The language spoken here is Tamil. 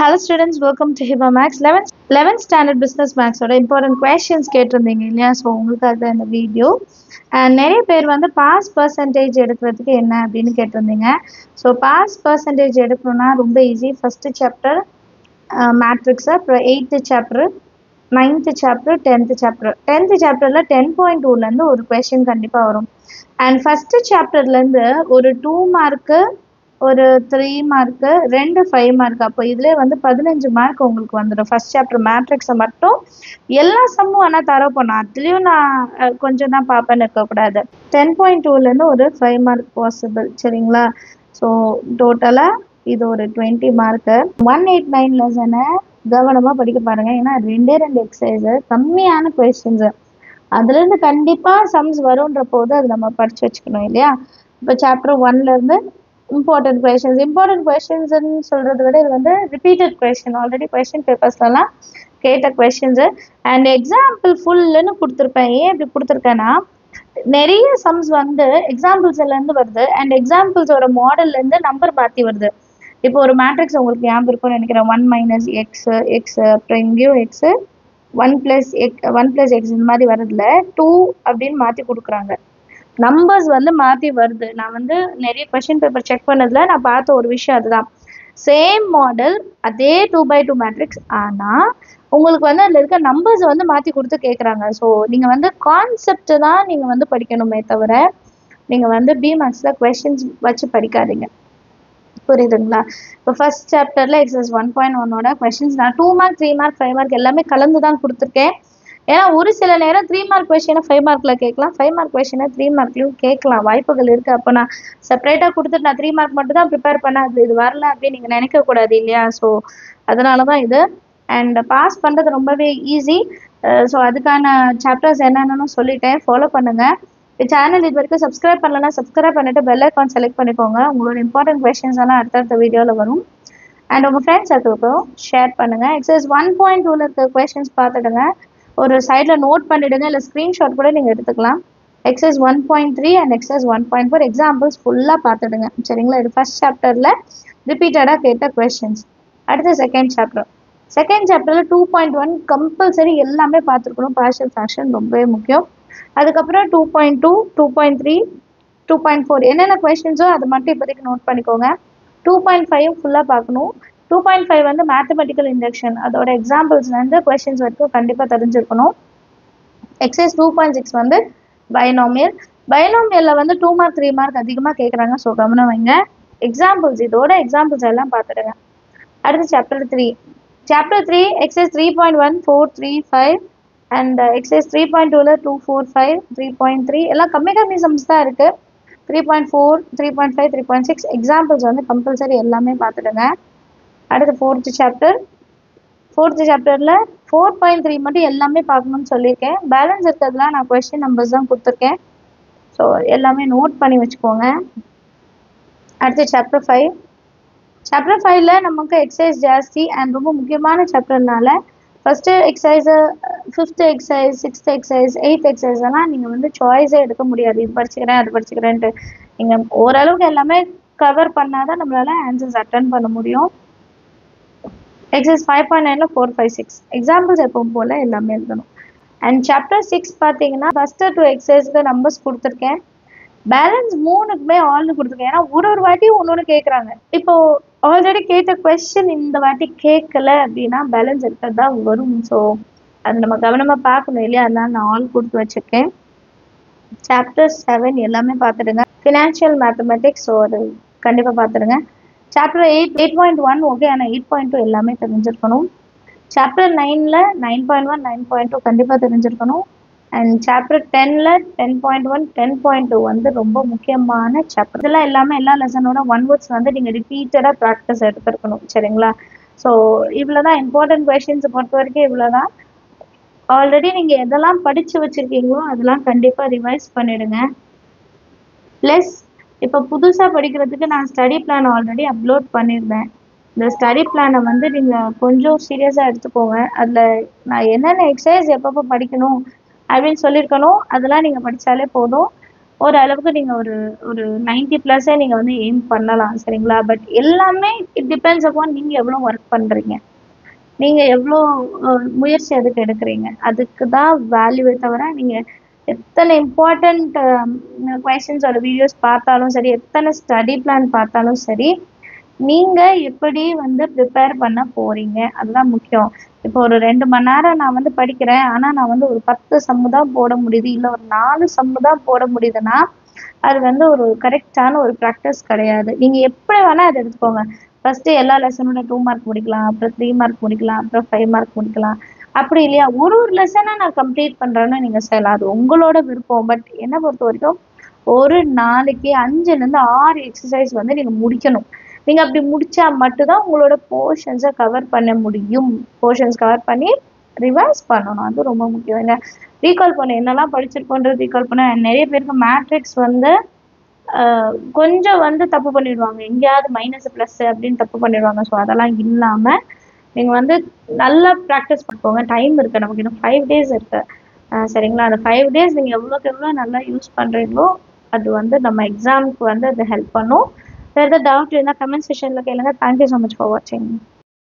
Hello students, welcome to Hiba Max 11th standard business max ஓட important questions கேட்டிருந்தீங்க இல்லையா? ஸோ உங்களுக்காக தான் இந்த வீடியோ. அண்ட் நிறைய பேர் வந்து பாஸ் பர்சன்டேஜ் எடுக்கிறதுக்கு என்ன அப்படின்னு கேட்டிருந்தீங்க. ஸோ பாஸ் பர்சன்டேஜ் எடுக்கணும்னா ரொம்ப ஈஸி. ஃபஸ்ட்டு சாப்டர் மேட்ரிக்ஸு, அப்புறம் 8th chapter, 9th chapter, 10th chapter. 10th சாப்டரில் 10.2லேருந்து ஒரு கொஷின் கண்டிப்பாக வரும். அண்ட் ஃபஸ்ட்டு சாப்டர்லேருந்து ஒரு 2 மார்க்கு, ஒரு 3 மார்க்கு, 2 5 மார்க். அப்போ இதிலே வந்து 15 மார்க் உங்களுக்கு வந்துடும். ஃபஸ்ட் சாப்டர் மேட்ரிக்ஸை மட்டும் எல்லா சம்மும் ஆனால் தரவு பண்ணோம். அதுலேயும் நான் கொஞ்சம் தான் பார்ப்பேன்னு இருக்கக்கூடாது. 10.2லேருந்து ஒரு 5 மார்க் பாசிபிள், சரிங்களா? ஸோ டோட்டலாக இது ஒரு 20 மார்க்கு. 189 லெசனை கவனமாக படிக்க பாருங்கள். ஏன்னா 2 எக்ஸசைஸு கம்மியான கொஸ்டின்ஸு, அதுலேருந்து கண்டிப்பாக சம்ஸ் வரும்ன்ற போது அது நம்ம படித்து வச்சுக்கணும் இல்லையா? இப்போ சாப்டர் 1லேருந்து இம்பார்ட்டன்ட் கொஷின்ஸ்ன்னு சொல்கிறத விட இது வந்து ரிப்பீட்டட் கொஷின், ஆல்ரெடி கொஷின் பேப்பர்ஸ்லாம் கேட்ட கொஷின்ஸு. அண்ட் எக்ஸாம்பிள் ஃபுல்லுன்னு கொடுத்துருப்பேன். ஏன் இப்படி கொடுத்துருக்கேன்னா, நிறைய சம்ஸ் வந்து எக்ஸாம்பிள்ஸ்லேருந்து வருது. அண்ட் எக்ஸாம்பிள்ஸோட மாடல்லேருந்து நம்பர் மாற்றி வருது. இப்போ ஒரு மேட்ரிக்ஸ் உங்களுக்கு ஞாபகம் இருக்கும்னு நினைக்கிறேன். 1 - x, அப்புறம் இங்கேயும் எக்ஸு, 1 + x இந்த மாதிரி வரதுல 2 அப்படின்னு மாற்றி கொடுக்குறாங்க. நம்பர்ஸ் வந்து மாற்றி வருது. நான் வந்து நிறைய கொஷின் பேப்பர் செக் பண்ணதில் நான் பார்த்த ஒரு விஷயம் அதுதான். சேம் மாடல், அதே 2x2 மேட்ரிக்ஸ், ஆனால் உங்களுக்கு வந்து அதில் இருக்க நம்பர்ஸ் வந்து மாற்றி கொடுத்து கேட்குறாங்க. ஸோ நீங்கள் வந்து கான்செப்ட் தான் நீங்கள் வந்து படிக்கணுமே தவிர நீங்கள் வந்து பிமேக்ஸில் கொஷின்ஸ் வச்சு படிக்காதீங்க. புரியுதுங்களா? இப்போ ஃபர்ஸ்ட் சாப்டரில் எக்ஸசைஸ் 1.1ஓட கொஷின்ஸ் நான் 2 மார்க், 3 மார்க், 5 மார்க் எல்லாமே கலந்து தான் கொடுத்துருக்கேன். ஏன்னா ஒரு சில நேரம் 3 மார்க் கொஷினை 5 மார்க்கில் கேட்கலாம், 5 மார்க் கொஷினை 3 மார்க்லையும் கேட்கலாம், வாய்ப்புகள் இருக்குது. அப்போ நான் செப்பரேட்டாக கொடுத்துட்டு நான் 3 மார்க் மட்டும் தான் ப்ரிப்பேர் பண்ணேன், அது இது வரல அப்படின்னு நீங்கள் நினைக்கக்கூடாது இல்லையா? ஸோ அதனால தான் இது. அண்ட் பாஸ் பண்ணுறது ரொம்பவே ஈஸி. ஸோ அதுக்கான சாப்டர்ஸ் என்னென்னு சொல்லிட்டேன், ஃபாலோ பண்ணுங்கள். சேனல் இது வரைக்கும் சப்ஸ்கிரைப் பண்ணலன்னா சப்ஸ்கிரைப் பண்ணிவிட்டு பெல் ஐக்கான் செலக்ட் பண்ணிக்கோங்க. உங்களோட இம்பார்ட்டன்ட் கொஷின்ஸ் எல்லாம் அடுத்தடுத்த வீடியோவில் வரும். அண்ட் உங்கள் ஃப்ரெண்ட்ஸ் சர்க்கிளுக்கும் ஷேர் பண்ணுங்கள். எக்ஸசைஸ் 1.2ல இருக்க கொஷின்ஸ் பார்த்துடுங்க, ஒரு சைடில் நோட் பண்ணிவிடுங்க, இல்லை ஸ்க்ரீன்ஷாட் கூட நீங்கள் எடுத்துக்கலாம். எக்ஸசைஸ் 1.3 அண்ட் எக்ஸசைஸ் 1.4 எக்ஸாம்பிள்ஸ் ஃபுல்லாக பார்த்துடுங்க, சரிங்களா? இது ஃபஸ்ட் சாப்டரில் ரிப்பீட்டடாக கேட்ட கொஷின்ஸ். அடுத்து செகண்ட் சாப்டரில் 2.1 கம்பல்சரி எல்லாமே பார்த்துருக்கணும். பார்ஷியல் ஃப்ராக்ஷன் ரொம்பவே முக்கியம். அதுக்கப்புறம் 2.2, 2.3, 2.4 என்னென்ன கொஷின்ஸோ அது மட்டும் இப்போதைக்கு நோட் பண்ணிக்கோங்க. 2.5 ஃபுல்லாக பார்க்கணும். 2.5 வந்து மேத்தமெட்டிக்கல் இண்டக்ஷன், அதோட எக்ஸாம்பிள்ஸ்லேருந்து கொஷின்ஸ் வரைக்கும் கண்டிப்பாக தெரிஞ்சிருக்கணும். எக்ஸசைஸ் 2.6 வந்து பைனோமியலில் வந்து 2 மார்க் 3 மார்க் அதிகமாக கேட்குறாங்க. ஸோ கவனம் வைங்க. எக்ஸாம்பிள்ஸ், இதோட எக்ஸாம்பிள்ஸ் எல்லாம் பார்த்துடுங்க. அடுத்து சாப்டர் 3 எக்ஸசைஸ் 3.1, 4, 3, 5 அண்ட் எக்ஸசைஸ் 3.2ல 2, 4, 5, 3.3 எல்லாம் கம்மி சம்ஸ் தான் இருக்குது. 3.4, 3.5, 3.6 எக்ஸாம்பிள்ஸ் வந்து கம்பல்சரி எல்லாமே பார்த்துடுங்க. அடுத்து ஃபோர்த்து சாப்டரில் 4.3 மட்டும் எல்லாமே பார்க்கணும்னு சொல்லியிருக்கேன். பேலன்ஸ் இருக்கிறதுலாம் நான் கொஸ்டின் நம்பர்ஸ் தான் கொடுத்துருக்கேன். ஸோ எல்லாமே நோட் பண்ணி வச்சுக்கோங்க. அடுத்து சாப்டர் 5ல நமக்கு எக்ஸசைஸ் ஜாஸ்தி அண்ட் ரொம்ப முக்கியமான சாப்டர்னால first exercise, 5th exercise, 6th exercise, 8th exercise எல்லாம் நீங்கள் வந்து சாய்ஸே எடுக்க முடியாது. இது படிச்சுக்கிறேன் அது படிச்சுக்கிறேன்ட்டு நீங்கள் ஓரளவுக்கு எல்லாமே கவர் பண்ணால் தான் நம்மளால் ஆன்சர்ஸ் அட்டன் பண்ண முடியும். எக்ஸசைஸ் 5.9ல 4, 5, 6 எக்ஸாம்பிள்ஸ் எப்பவும் போல் எல்லாமே எழுதணும். அண்ட் சாப்டர் 6 பார்த்தீங்கன்னா ஃபஸ்ட்டு 2 எக்ஸசைஸ்க்கு நம்பர்ஸ் கொடுத்துருக்கேன். பேலன்ஸ் 3க்குமே ஆல்னு கொடுத்துருக்கேன். ஏன்னா ஒரு வாட்டி ஒன்று கேட்குறாங்க. இப்போது ஆல்ரெடி கேட்ட கொஸ்டின் இந்த வாட்டி கேட்கல அப்படின்னா பேலன்ஸ் இருக்கிறது தான் வரும். ஸோ அது நம்ம கவனமாக பார்க்கணும் இல்லையா? அதனால நான் ஆல் கொடுத்து வச்சுருக்கேன். சாப்டர் 7 எல்லாமே பார்த்துடுங்க. ஃபினான்ஷியல் மேத்தமெட்டிக்ஸ், ஸோ அது கண்டிப்பாக பார்த்துடுங்க. சாப்டர் 8.1 ஓகே, ஆனால் 8.2 எல்லாமே தெரிஞ்சிருக்கணும். சாப்டர் 9ல் 9.1, 9.2 கண்டிப்பாக தெரிஞ்சிருக்கணும். அண்ட் சாப்டர் 10ல் 10.1, 10.2 வந்து ரொம்ப முக்கியமான சாப்டர். இதெல்லாம் எல்லாமே எல்லா லெசனோட 1 வேர்ட்ஸ் வந்து நீங்கள் ரிப்பீட்டடாக ப்ராக்டிஸ் எடுத்துருக்கணும், சரிங்களா? ஸோ இவ்வளோ தான் இம்பார்ட்டன்ட் கொஷின்ஸை பொறுத்த வரைக்கும் இவ்வளோ தான். ஆல்ரெடி நீங்கள் எதெல்லாம் படித்து வச்சுருக்கீங்களோ அதெல்லாம் கண்டிப்பாக ரிவைஸ் பண்ணிவிடுங்க. ப்ளஸ் இப்போ புதுசாக படிக்கிறதுக்கு நான் ஸ்டடி பிளான் ஆல்ரெடி அப்லோட் பண்ணியிருந்தேன். இந்த ஸ்டடி பிளானை வந்து நீங்கள் கொஞ்சம் சீரியஸாக எடுத்துக்கோங்க. அதில் நான் என்னென்ன எக்ஸசைஸ் எப்பப்போ படிக்கணும் அப்படின்னு சொல்லியிருக்கணும், அதெல்லாம் நீங்கள் படித்தாலே போதும். ஓரளவுக்கு நீங்கள் ஒரு ஒரு 90+ஏ நீங்கள் வந்து எய்ம் பண்ணலாம் சரிங்களா. பட் எல்லாமே இட் டிபெண்ட்ஸ் அப்பான் நீங்கள் எவ்வளோ ஒர்க் பண்ணுறீங்க, நீங்கள் எவ்வளோ முயற்சி அதுக்கு எடுக்கிறீங்க, அதுக்கு தான் வேல்யூவே தவிர நீங்கள் எத்தனை இம்பார்ட்டண்ட் கொஷின்ஸோட வீடியோஸ் பார்த்தாலும் சரி, எத்தனை ஸ்டடி பிளான் பார்த்தாலும் சரி, நீங்கள் எப்படி வந்து ப்ரிப்பேர் பண்ண போகிறீங்க அதுதான் முக்கியம். இப்போ ஒரு 2 மணி நேரம் நான் வந்து படிக்கிறேன், ஆனால் நான் வந்து ஒரு 10 சம்மு தான் போட முடியுது, இல்லை ஒரு 4 சம்மு தான் போட முடியுதுன்னா அது வந்து ஒரு கரெக்டான ஒரு ப்ராக்டிஸ் கிடையாது. நீங்கள் எப்படி வேணால் அதை எடுத்துக்கோங்க. ஃபஸ்ட்டு எல்லா லெசனோட 2 மார்க் முடிக்கலாம், அப்புறம் 3 மார்க் முடிக்கலாம், அப்புறம் 5 மார்க் முடிக்கலாம். அப்படி இல்லையா ஒரு ஒரு லெசனை நான் கம்ப்ளீட் பண்ணுறேன்னு நீங்கள் செய்யலாம், அது உங்களோட விருப்பம். பட் என்னை பொறுத்த வரைக்கும் ஒரு நாளைக்கு 5லேருந்து 6 எக்ஸசைஸ் வந்து நீங்கள் முடிக்கணும். நீங்கள் அப்படி முடித்தா மட்டும்தான் உங்களோட போர்ஷன்ஸை கவர் பண்ண முடியும். போர்ஷன்ஸ் கவர் பண்ணி ரிவைஸ் பண்ணணும், அது ரொம்ப முக்கியம். என்ன ரீகால் பண்ண என்னெல்லாம் படிச்சிருக்கோன்றது ரீகால் பண்ண நிறைய பேருக்கு மேட்ரிக்ஸ் வந்து கொஞ்சம் வந்து தப்பு பண்ணிடுவாங்க, எங்கேயாவது மைனஸ் ப்ளஸ் அப்படின்னு தப்பு பண்ணிடுவாங்க. ஸோ அதெல்லாம் இல்லாமல் நீங்கள் வந்து நல்லா ப்ராக்டிஸ் பண்ணிக்கோங்க. டைம் இருக்குது, நமக்கு இன்னும் 5 டேஸ் இருக்குது சரிங்களா. அந்த 5 டேஸ் நீங்கள் எவ்வளோக்கு எவ்வளோ நல்லா யூஸ் பண்ணுறீங்களோ அது வந்து நம்ம எக்ஸாமுக்கு வந்து அது ஹெல்ப் பண்ணும். வேறு ஏதாவது டவுட் இருந்தால் கமெண்ட் செக்ஷனில் கேளுங்க. தேங்க்யூ ஸோ மச் ஃபார் வாட்சிங்.